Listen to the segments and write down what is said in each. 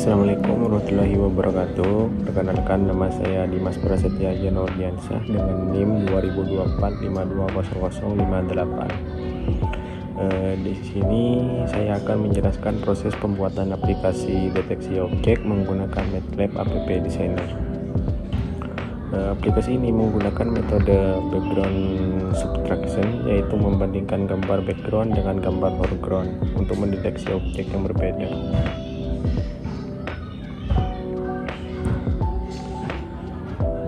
Assalamualaikum warahmatullahi wabarakatuh. Rekan-rekan, nama saya Dimas Prasetya Nurdiansyah dengan NIM 2024520058. Di sini saya akan menjelaskan proses pembuatan aplikasi deteksi objek menggunakan MATLAB App Designer. Aplikasi ini menggunakan metode background subtraction, yaitu membandingkan gambar background dengan gambar foreground untuk mendeteksi objek yang berbeda.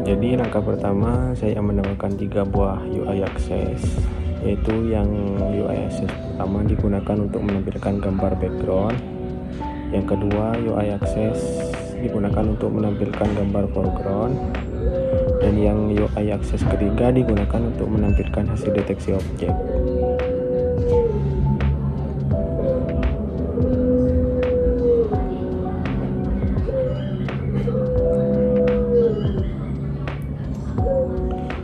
Jadi langkah pertama saya menambahkan 3 buah UI access, yaitu yang UI access pertama digunakan untuk menampilkan gambar background, yang kedua UI access digunakan untuk menampilkan gambar foreground, dan yang UI access ketiga digunakan untuk menampilkan hasil deteksi objek.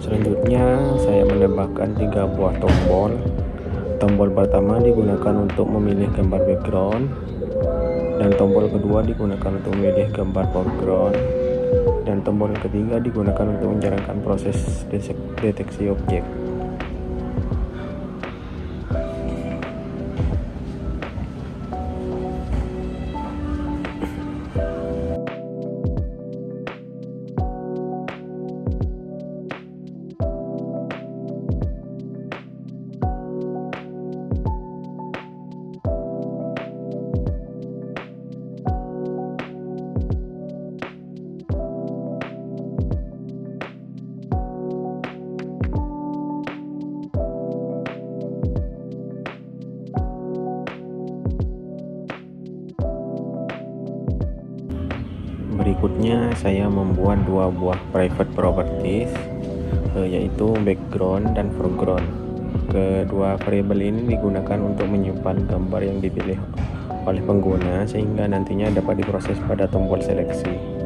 Selanjutnya saya menambahkan 3 buah tombol. Tombol pertama digunakan untuk memilih gambar background, dan tombol kedua digunakan untuk memilih gambar foreground, dan tombol ketiga digunakan untuk menjalankan proses deteksi objek. Berikutnya saya membuat 2 buah private properties, yaitu background dan foreground. Kedua variabel ini digunakan untuk menyimpan gambar yang dipilih oleh pengguna sehingga nantinya dapat diproses pada tombol seleksi.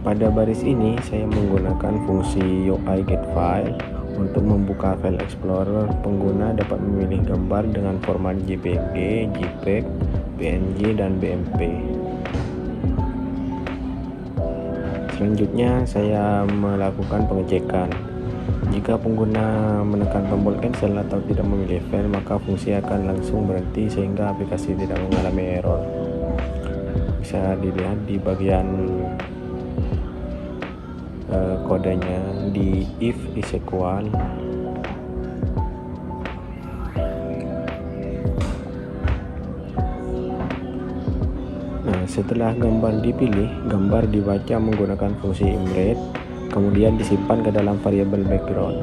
Pada baris ini saya menggunakan fungsi UI getFile untuk membuka file explorer. Pengguna dapat memilih gambar dengan format JPG, JPEG, PNG, dan BMP. Selanjutnya saya melakukan pengecekan. Jika pengguna menekan tombol cancel atau tidak memilih file, maka fungsi akan langsung berhenti sehingga aplikasi tidak mengalami error. Bisa dilihat di bagian kodenya di if is equal. Setelah gambar dipilih, gambar dibaca menggunakan fungsi imread, kemudian disimpan ke dalam variabel background.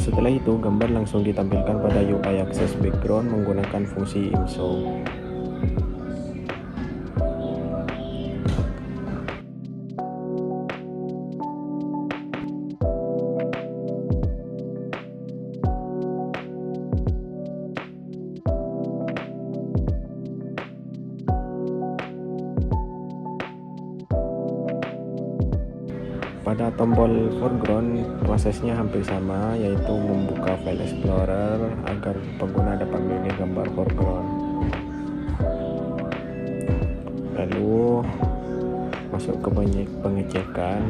Setelah itu, gambar langsung ditampilkan pada UI access background menggunakan fungsi imshow. Pada tombol foreground prosesnya hampir sama, yaitu membuka file explorer agar pengguna dapat memilih gambar foreground. Lalu masuk ke pengecekan.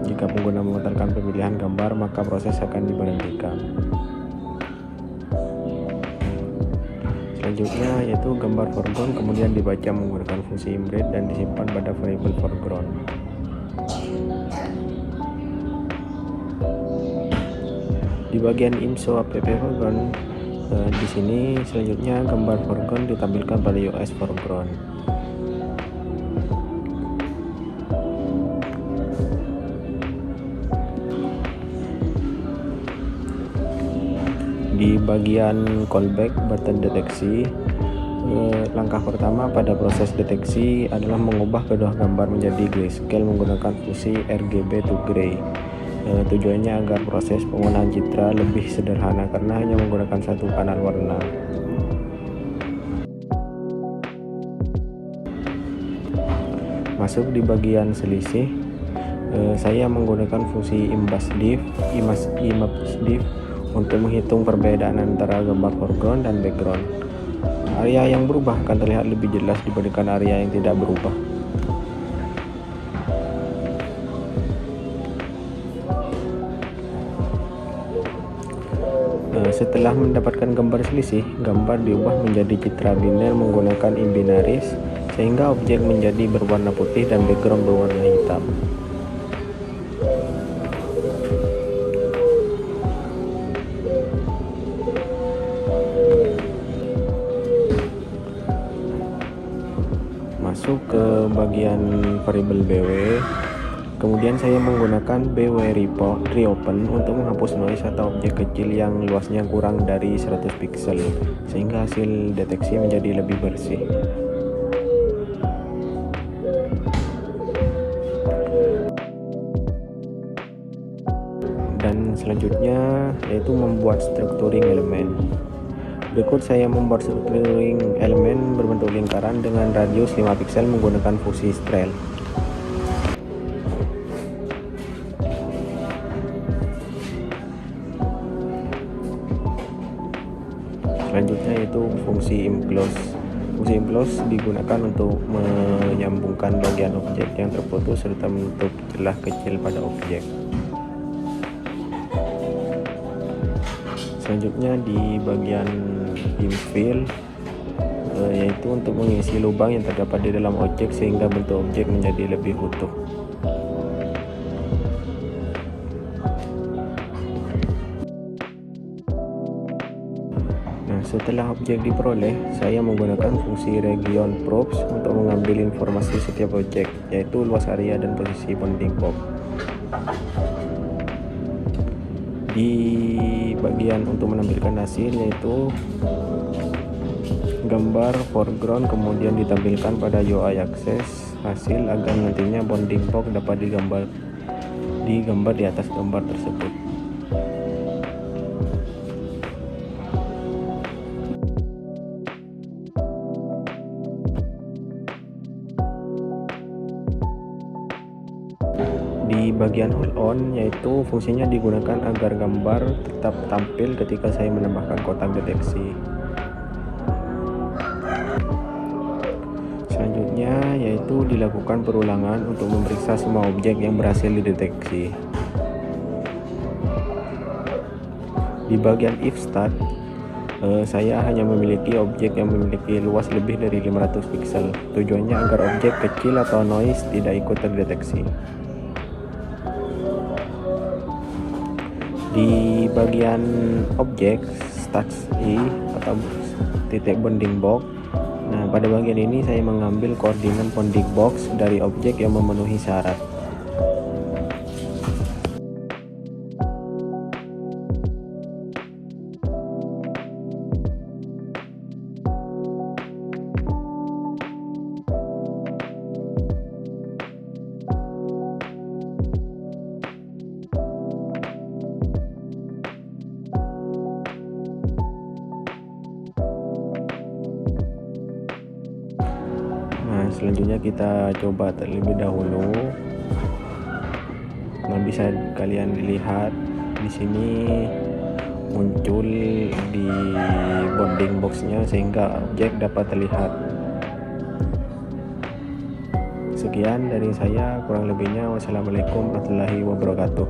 Jika pengguna mengutarakan pemilihan gambar, maka proses akan diberhentikan. Selanjutnya yaitu gambar foreground kemudian dibaca menggunakan fungsi imread dan disimpan pada variabel foreground. Di bagian imshow app foreground, di sini selanjutnya gambar foreground ditampilkan pada US foreground. Di bagian callback button deteksi, langkah pertama pada proses deteksi adalah mengubah kedua gambar menjadi grayscale menggunakan fungsi RGB to gray. Tujuannya agar proses penggunaan citra lebih sederhana karena hanya menggunakan satu kanal warna. Masuk di bagian selisih, saya menggunakan fungsi image diff untuk menghitung perbedaan antara gambar foreground dan background. Area yang berubah akan terlihat lebih jelas dibandingkan area yang tidak berubah. Setelah mendapatkan gambar selisih, gambar diubah menjadi citra biner menggunakan imbinaris, sehingga objek menjadi berwarna putih dan background berwarna hitam. Masuk ke bagian variable BW. Kemudian saya menggunakan BW Reopen untuk menghapus noise atau objek kecil yang luasnya kurang dari 100 pixel, sehingga hasil deteksi menjadi lebih bersih. Dan selanjutnya yaitu membuat structuring elemen. Berikut saya membuat structuring elemen berbentuk lingkaran dengan radius 5 pixel menggunakan fungsi Strel. Selanjutnya yaitu fungsi enclose. Fungsi enclose digunakan untuk menyambungkan bagian objek yang terputus serta menutup celah kecil pada objek. Selanjutnya di bagian infill, yaitu untuk mengisi lubang yang terdapat di dalam objek sehingga bentuk objek menjadi lebih utuh. Setelah objek diperoleh, saya menggunakan fungsi region probes untuk mengambil informasi setiap objek, yaitu luas area dan posisi bounding box. Di bagian untuk menampilkan hasil, yaitu gambar foreground, kemudian ditampilkan pada UI Access hasil agar nantinya bounding box dapat digambar di atas gambar tersebut. Di bagian hold on, yaitu fungsinya digunakan agar gambar tetap tampil ketika saya menambahkan kotak deteksi. Selanjutnya yaitu dilakukan perulangan untuk memeriksa semua objek yang berhasil dideteksi. Di bagian if start, saya hanya memiliki objek yang memiliki luas lebih dari 500 pixel. Tujuannya agar objek kecil atau noise tidak ikut terdeteksi. Di bagian objek stats i atau titik bounding box, nah pada bagian ini saya mengambil koordinat bounding box dari objek yang memenuhi syarat. Selanjutnya kita coba terlebih dahulu. Nah, bisa kalian lihat di sini muncul di bounding boxnya sehingga objek dapat terlihat. Sekian dari saya, kurang lebihnya wassalamualaikum warahmatullahi wabarakatuh.